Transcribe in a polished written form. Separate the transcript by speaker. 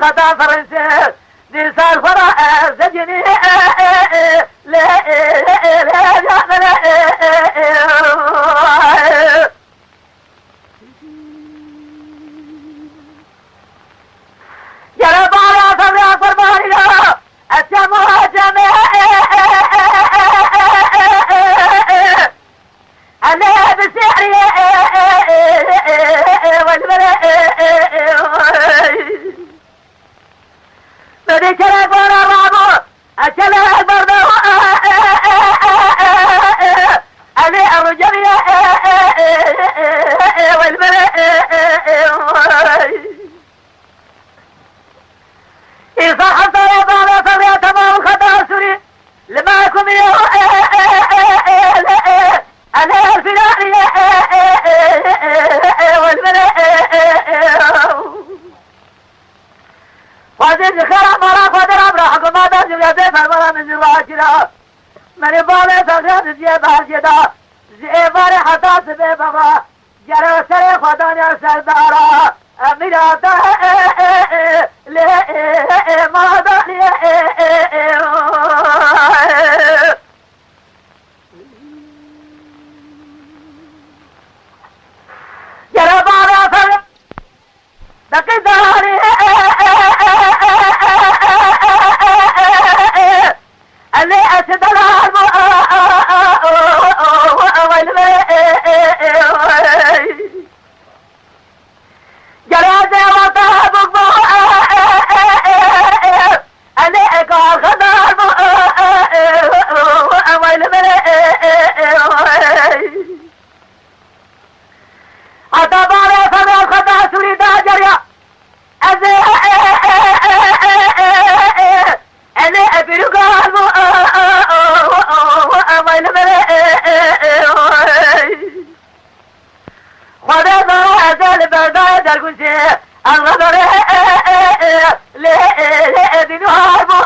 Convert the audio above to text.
Speaker 1: خطا فرنسي دي صار فرع سجني لا جرب على صبر فرماني لا السماء جميع أنا بسحري بدي كلام برا بابو أكلام برضو أنا الرجل والملأ إذا حصل يا بابا صبري تمام خطأ سوري لما أكون أنا الفلاني والملأ وزيد خير مرا قدر أبرا حكما دازم يدف المرا من الراجلة من بالي تغير زيبا الجدا زيباري حتى سبي بابا جرى سري خداني سردارا أميراتا ليه ما داني جرى بابا فرق دقيقاني اللي أسد العالم جرازة وطابق اللي أقال خدار حتى باري فمن الخدار سوريدا جريا أنا أبرق خدا ضرع أزال برداد القنسي الغضر لأبن هاربو